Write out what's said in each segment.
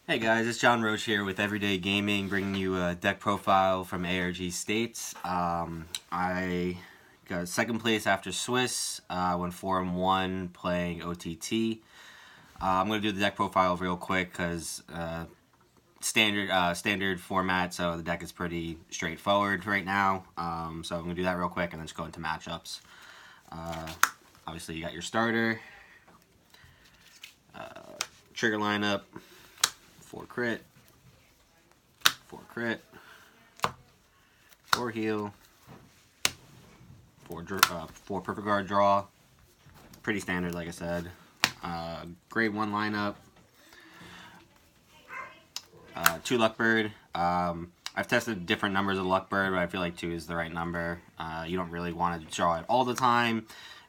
Hey guys, it's John Roche here with Everyday Gaming, bringing you a deck profile from ARG States. I got second place after Swiss, went 4-1 playing OTT. I'm going to do the deck profile real quick because standard format, so the deck is pretty straightforward right now. So I'm going to do that real quick and then just go into matchups. Obviously you got your starter, trigger lineup, 4 crit, 4 heal, 4 perfect guard draw. Pretty standard, like I said. Grade 1 lineup. 2 Luckbird. I've tested different numbers of Luckbird, but I feel like 2 is the right number. You don't really want to draw it all the time,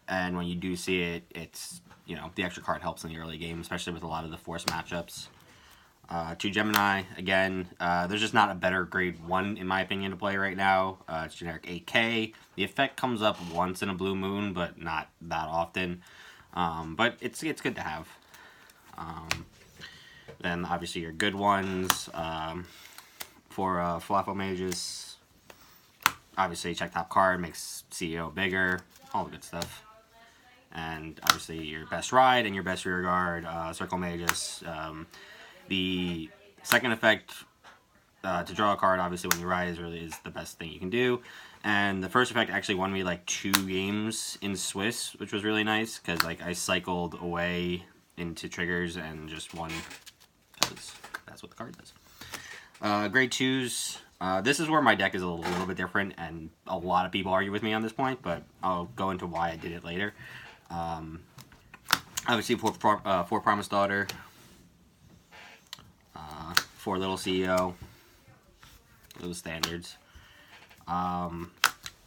and when you do see it, it's, you know, the extra card helps in the early game, especially with a lot of the force matchups. 2 Gemini, again, there's just not a better grade 1 in my opinion to play right now. It's generic 8K. The effect comes up once in a blue moon, but not that often. But it's good to have. Then obviously your good ones, for Falafel Mages, obviously check top card, makes CEO bigger, all the good stuff. And obviously your best ride and your best rear guard, Circle Mages. The second effect to draw a card, obviously, when you ride is the best thing you can do. And the first effect actually won me like 2 games in Swiss, which was really nice because like I cycled away into triggers and just won because that's what the card does. Grade 2s. This is where my deck is a little bit different, and a lot of people argue with me on this point, but I'll go into why I did it later. Obviously, 4 Promised Daughter. 4 Little CEO, those standards. I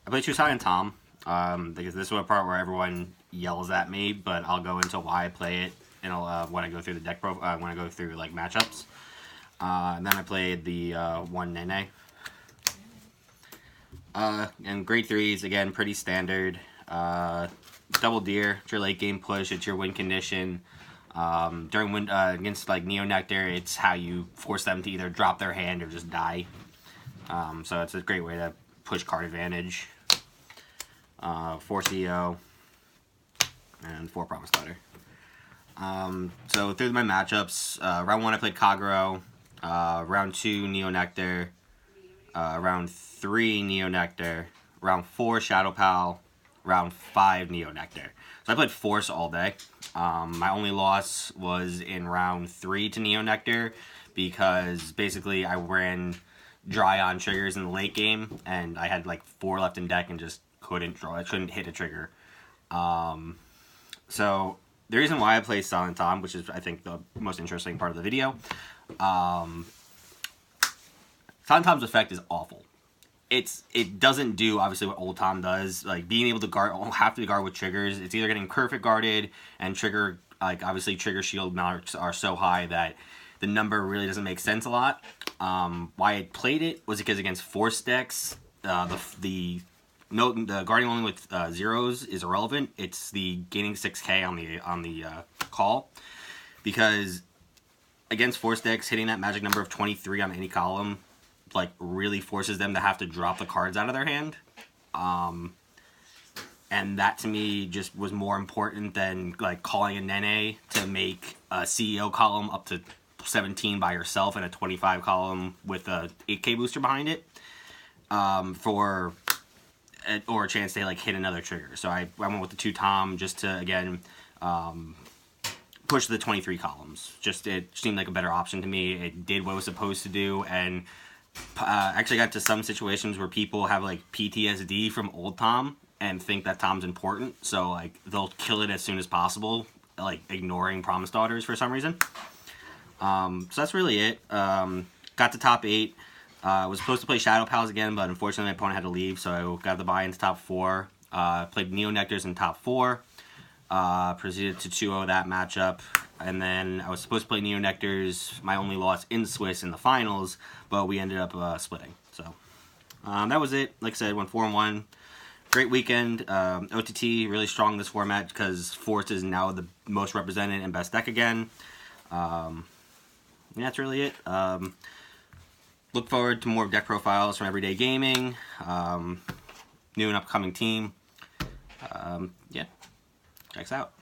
play 2 Silent Tom, because this is a part where everyone yells at me, but I'll go into why I play it when I go through the deck when I go through like matchups. And then I played the 1 Nene. And grade 3s, again, pretty standard. Double Deer, it's your late game push, it's your win condition. During against like Nectar, it's how you force them to either drop their hand or just die. So it's a great way to push card advantage. 4 CEO and 4 Promised Daughter. So through my matchups, round 1 I played Kagero, round 2 Nectar, round 3 Nectar, round 4 Shadow Pal, round 5 Nectar. So I played Force all day. My only loss was in round 3 to Nectar because basically I ran dry on triggers in the late game and I had like 4 left in deck and just couldn't draw. I couldn't hit a trigger. So the reason why I play Silent Tom, which is I think the most interesting part of the video, Silent Tom's effect is awful. It doesn't do obviously what Old Tom does, like being able to have to guard with triggers. It's either getting perfect guarded and trigger, like obviously trigger shield marks are so high that the number really doesn't make sense a lot. Why I played it was because against force decks, the guarding only with zeros is irrelevant. It's the gaining 6k on the call, because against force decks, hitting that magic number of 23 on any column like really forces them to have to drop the cards out of their hand, and that to me just was more important than like calling a Nene to make a CEO column up to 17 by yourself and a 25 column with a 8k booster behind it, or a chance to like hit another trigger. So I went with the 2 Tom just to again push the 23 columns. Just it seemed like a better option to me. It did what it was supposed to do, and actually got to some situations where people have like PTSD from Old Tom and think that Tom's important, so like they'll kill it as soon as possible, like ignoring Promised Daughters for some reason. So that's really it. Got to top 8. Was supposed to play Shadow Pals again, but unfortunately my opponent had to leave, so I got the buy into top 4. Played Nectars in top 4. Proceeded to 2-0 that matchup, and then I was supposed to play Nectars, my only loss in Swiss in the finals, but we ended up splitting. So that was it. Like I said, went 4-1. Great weekend. OTT really strong in this format because Force is now the most represented and best deck again. that's really it. Look forward to more deck profiles from Everyday Gaming. New and upcoming team. Yeah, checks out.